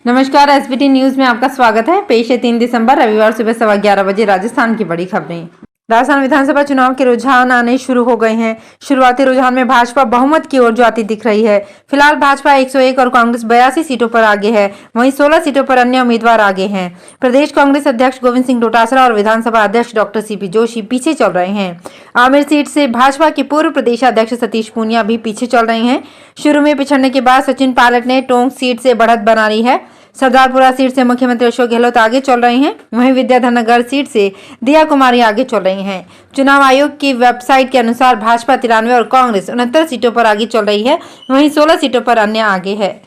नमस्कार, SBT news में आपका स्वागत है। पेश है 3 दिसंबर रविवार सुबह 11:15 बजे राजस्थान की बड़ी खबरें। राजस्थान विधानसभा चुनाव के रुझान आने शुरू हो गए हैं। शुरुआती रुझान में भाजपा बहुमत की ओर जाती दिख रही है। फिलहाल भाजपा 101 और कांग्रेस 82 सीटों पर आगे है। वहीं 16 सीटों पर अन्य उम्मीदवार आगे हैं। प्रदेश कांग्रेस अध्यक्ष गोविंद सिंह डोटासरा और विधानसभा अध्यक्ष डॉक्टर सीपी जोशी पीछे चल रहे हैं। आमेर सीट से भाजपा के पूर्व प्रदेश अध्यक्ष सतीश पूनिया भी पीछे चल रहे हैं। शुरू में पिछड़ने के बाद सचिन पायलट ने टोंक सीट से बढ़त बना ली है। सरदारपुरा सीट से मुख्यमंत्री अशोक गहलोत आगे चल रहे हैं। वहीं विद्याधर नगर सीट से दिया कुमारी आगे चल रही हैं। चुनाव आयोग की वेबसाइट के अनुसार भाजपा 93 और कांग्रेस 69 सीटों पर आगे चल रही है। वहीं 16 सीटों पर अन्य आगे है।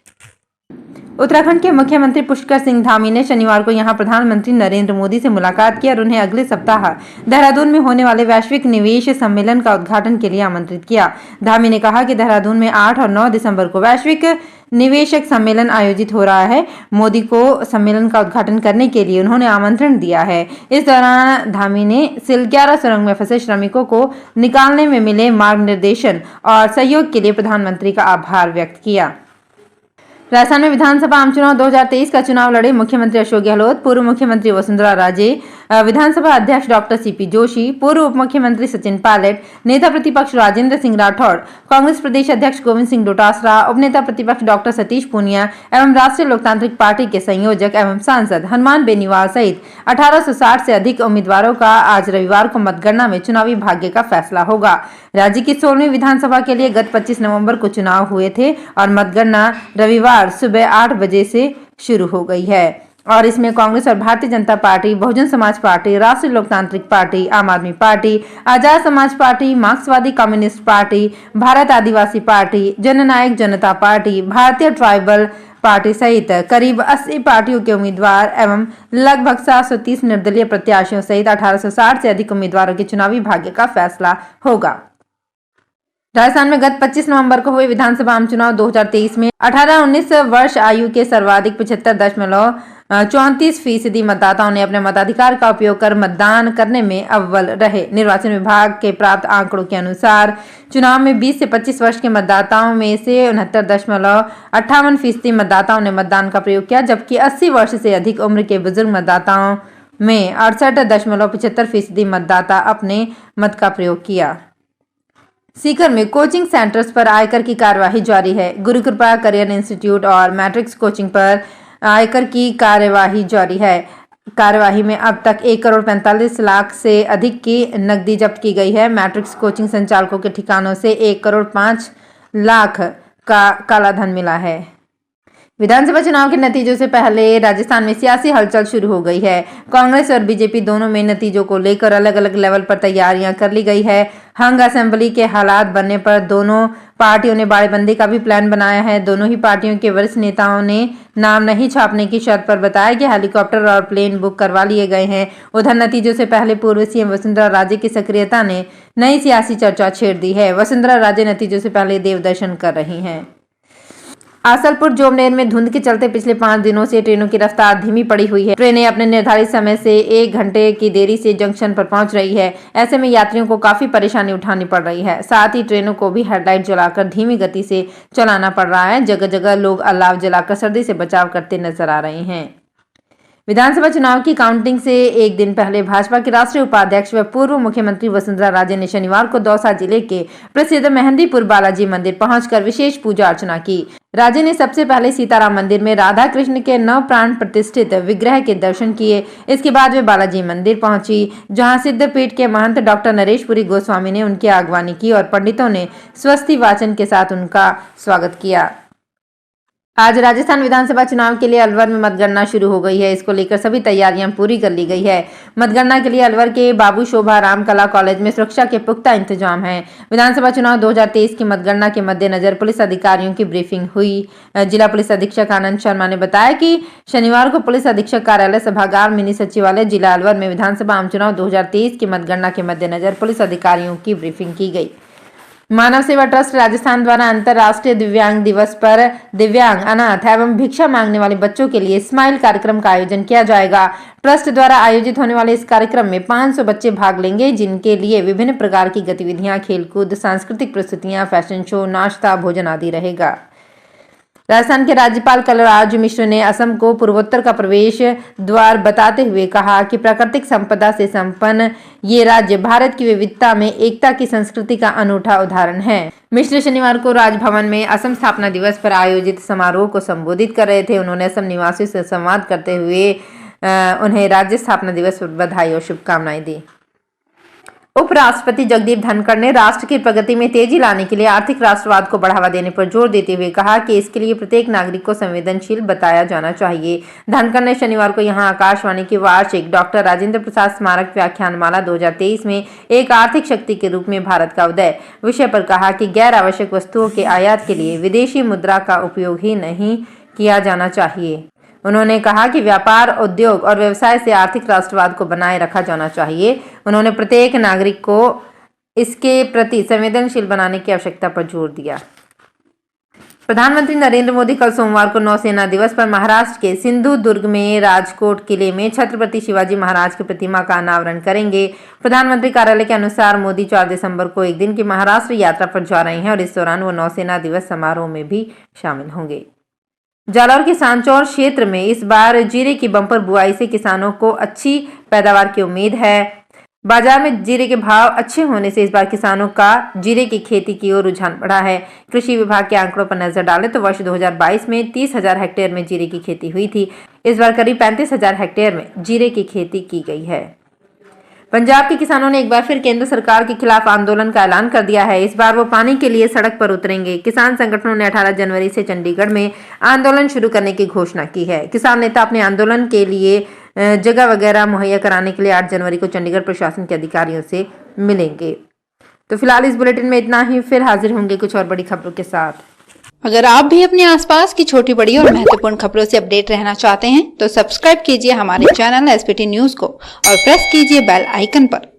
उत्तराखंड के मुख्यमंत्री पुष्कर सिंह धामी ने शनिवार को यहां प्रधानमंत्री नरेंद्र मोदी से मुलाकात की और उन्हें अगले सप्ताह देहरादून में होने वाले वैश्विक निवेश सम्मेलन का उद्घाटन के लिए आमंत्रित किया। धामी ने कहा कि देहरादून में 8 और 9 दिसंबर को वैश्विक निवेशक सम्मेलन आयोजित हो रहा है। मोदी को सम्मेलन का उद्घाटन करने के लिए उन्होंने आमंत्रण दिया है। इस दौरान धामी ने सिलग्यारा सुरंग में फंसे श्रमिकों को निकालने में मिले मार्गनिर्देशन और सहयोग के लिए प्रधानमंत्री का आभार व्यक्त किया। राजस्थान में विधानसभा आम चुनाव 2023 का चुनाव लड़े मुख्यमंत्री अशोक गहलोत, पूर्व मुख्यमंत्री वसुंधरा राजे, विधानसभा अध्यक्ष डॉक्टर सीपी जोशी, पूर्व उप मुख्यमंत्री सचिन पायलट, नेता प्रतिपक्ष राजेंद्र सिंह राठौड़, कांग्रेस प्रदेश अध्यक्ष गोविंद सिंह डोटासरा, उपनेता प्रतिपक्ष डॉक्टर सतीश पूनिया एवं राष्ट्रीय लोकतांत्रिक पार्टी के संयोजक एवं सांसद हनुमान बेनीवाल सहित 1860 से अधिक उम्मीदवारों का आज रविवार को मतगणना में चुनावी भाग्य का फैसला होगा। राज्य की 16वीं विधानसभा के लिए गत 25 नवंबर को चुनाव हुए थे और मतगणना रविवार सुबह 8 बजे से शुरू हो गई है और इसमें कांग्रेस और भारतीय जनता पार्टी, बहुजन समाज पार्टी, राष्ट्रीय लोकतांत्रिक पार्टी, आम आदमी पार्टी, आजाद समाज पार्टी, मार्क्सवादी कम्युनिस्ट पार्टी, भारत आदिवासी पार्टी, जननायक जनता पार्टी, भारतीय ट्राइबल पार्टी सहित करीब 80 पार्टियों के उम्मीदवार एवं लगभग 730 निर्दलीय प्रत्याशियों सहित 1860 से अधिक उम्मीदवारों के चुनावी भाग्य का फैसला होगा। राजस्थान में गत 25 नवंबर को हुए विधानसभा आम चुनाव 2023 में 18-19 वर्ष आयु के सर्वाधिक 75.34% मतदाताओं ने अपने मताधिकार का उपयोग कर मतदान करने में अव्वल रहे। निर्वाचन विभाग के प्राप्त आंकड़ों के अनुसार चुनाव में 20 से 25 वर्ष के मतदाताओं में से 69.58% मतदाताओं ने मतदान का प्रयोग किया, जबकि 80 वर्ष से अधिक उम्र के बुजुर्ग मतदाताओं में 68.75% मतदाता अपने मत का प्रयोग किया। सीकर में कोचिंग सेंटर्स पर आयकर की कार्यवाही जारी है। गुरुकृपा करियर इंस्टीट्यूट और मैट्रिक्स कोचिंग पर आयकर की कार्यवाही जारी है। कार्यवाही में अब तक 1,45 लाख से अधिक की नकदी जब्त की गई है। मैट्रिक्स कोचिंग संचालकों के ठिकानों से 1,05 लाख का कालाधन मिला है। विधानसभा चुनाव के नतीजों से पहले राजस्थान में सियासी हलचल शुरू हो गई है। कांग्रेस और बीजेपी दोनों में नतीजों को लेकर अलग अलग लेवल पर तैयारियां कर ली गई है। हंग असेंबली के हालात बनने पर दोनों पार्टियों ने बाड़ेबंदी का भी प्लान बनाया है। दोनों ही पार्टियों के वरिष्ठ नेताओं ने नाम नहीं छापने की शर्त पर बताया कि हेलीकॉप्टर और प्लेन बुक करवा लिए गए हैं। उधर नतीजों से पहले पूर्व सीएम वसुंधरा राजे की सक्रियता ने नई सियासी चर्चा छेड़ दी है। वसुंधरा राजे नतीजों से पहले देव दर्शन कर रही हैं। आसलपुर जोबनेर में धुंध के चलते पिछले 5 दिनों से ट्रेनों की रफ्तार धीमी पड़ी हुई है। ट्रेनें अपने निर्धारित समय से 1 घंटे की देरी से जंक्शन पर पहुंच रही है। ऐसे में यात्रियों को काफी परेशानी उठानी पड़ रही है। साथ ही ट्रेनों को भी हेडलाइट जलाकर धीमी गति से चलाना पड़ रहा है। जगह जगह लोग अलाव जलाकर सर्दी से बचाव करते नजर आ रहे हैं। विधानसभा चुनाव की काउंटिंग से एक दिन पहले भाजपा के राष्ट्रीय उपाध्यक्ष व पूर्व मुख्यमंत्री वसुंधरा राजे ने शनिवार को दौसा जिले के प्रसिद्ध मेहंदीपुर बालाजी मंदिर पहुंचकर विशेष पूजा अर्चना की। राजे ने सबसे पहले सीताराम मंदिर में राधा कृष्ण के नव प्राण प्रतिष्ठित विग्रह के दर्शन किए। इसके बाद वे बालाजी मंदिर पहुंची, जहां सिद्धपीठ के महंत डॉक्टर नरेशपुरी गोस्वामी ने उनकी अगवानी की और पंडितों ने स्वस्ति वाचन के साथ उनका स्वागत किया। आज राजस्थान विधानसभा चुनाव के लिए अलवर में मतगणना शुरू हो गई है। इसको लेकर सभी तैयारियां पूरी कर ली गई है। मतगणना के लिए अलवर के बाबू शोभा राम कला कॉलेज में सुरक्षा के पुख्ता इंतजाम हैं। विधानसभा चुनाव 2023 की मतगणना के मद्देनजर पुलिस अधिकारियों की ब्रीफिंग हुई। जिला पुलिस अधीक्षक आनंद शर्मा ने बताया कि शनिवार को पुलिस अधीक्षक कार्यालय सभागार मिनी सचिवालय जिला अलवर में विधानसभा आम चुनाव 2023 की मतगणना के मद्देनजर पुलिस अधिकारियों की ब्रीफिंग की गई। मानव सेवा ट्रस्ट राजस्थान द्वारा अंतर्राष्ट्रीय दिव्यांग दिवस पर दिव्यांग, अनाथ एवं भिक्षा मांगने वाले बच्चों के लिए स्माइल कार्यक्रम का आयोजन किया जाएगा। ट्रस्ट द्वारा आयोजित होने वाले इस कार्यक्रम में 500 बच्चे भाग लेंगे, जिनके लिए विभिन्न प्रकार की गतिविधियां, खेलकूद, सांस्कृतिक प्रस्तुतियां, फैशन शो, नाश्ता, भोजन आदि रहेगा। राजस्थान के राज्यपाल कलराज मिश्र ने असम को पूर्वोत्तर का प्रवेश द्वार बताते हुए कहा कि प्राकृतिक संपदा से संपन्न ये राज्य भारत की विविधता में एकता की संस्कृति का अनूठा उदाहरण है। मिश्र शनिवार को राजभवन में असम स्थापना दिवस पर आयोजित समारोह को संबोधित कर रहे थे। उन्होंने असम निवासियों से संवाद करते हुए उन्हें राज्य स्थापना दिवस पर बधाई और शुभकामनाएं दी। उपराष्ट्रपति जगदीप धनखड़ ने राष्ट्र की प्रगति में तेजी लाने के लिए आर्थिक राष्ट्रवाद को बढ़ावा देने पर जोर देते हुए कहा कि इसके लिए प्रत्येक नागरिक को संवेदनशील बताया जाना चाहिए। धनखड़ ने शनिवार को यहां आकाशवाणी की वार्षिक डॉक्टर राजेंद्र प्रसाद स्मारक व्याख्यानमाला 2023 में एक आर्थिक शक्ति के रूप में भारत का उदय विषय पर कहा कि गैर आवश्यक वस्तुओं के आयात के लिए विदेशी मुद्रा का उपयोग ही नहीं किया जाना चाहिए। उन्होंने कहा कि व्यापार, उद्योग और व्यवसाय से आर्थिक राष्ट्रवाद को बनाए रखा जाना चाहिए। उन्होंने प्रत्येक नागरिक को इसके प्रति संवेदनशील बनाने की आवश्यकता पर जोर दिया। प्रधानमंत्री नरेंद्र मोदी कल सोमवार को नौसेना दिवस पर महाराष्ट्र के सिंधुदुर्ग में राजकोट किले में छत्रपति शिवाजी महाराज की प्रतिमा का अनावरण करेंगे। प्रधानमंत्री कार्यालय के अनुसार मोदी 4 दिसंबर को एक दिन की महाराष्ट्र यात्रा पर जा रहे हैं और इस दौरान वो नौसेना दिवस समारोह में भी शामिल होंगे। जालौर के सांचौर क्षेत्र में इस बार जीरे की बम्पर बुआई से किसानों को अच्छी पैदावार की उम्मीद है। बाजार में जीरे के भाव अच्छे होने से इस बार किसानों का जीरे की खेती की ओर रुझान बढ़ा है। कृषि विभाग के आंकड़ों पर नजर डालें तो वर्ष 2022 में 30,000 हेक्टेयर में जीरे की खेती हुई थी। इस बार करीब 35,000 हेक्टेयर में जीरे की खेती की गई है। पंजाब के किसानों ने एक बार फिर केंद्र सरकार के खिलाफ आंदोलन का ऐलान कर दिया है। इस बार वो पानी के लिए सड़क पर उतरेंगे। किसान संगठनों ने 18 जनवरी से चंडीगढ़ में आंदोलन शुरू करने की घोषणा की है। किसान नेता अपने आंदोलन के लिए जगह वगैरह मुहैया कराने के लिए 8 जनवरी को चंडीगढ़ प्रशासन के अधिकारियों से मिलेंगे। तो फिलहाल इस बुलेटिन में इतना ही, फिर हाजिर होंगे कुछ और बड़ी खबरों के साथ। अगर आप भी अपने आसपास की छोटी बड़ी और महत्वपूर्ण खबरों से अपडेट रहना चाहते हैं तो सब्सक्राइब कीजिए हमारे चैनल एसपीटी न्यूज को और प्रेस कीजिए बेल आइकन पर।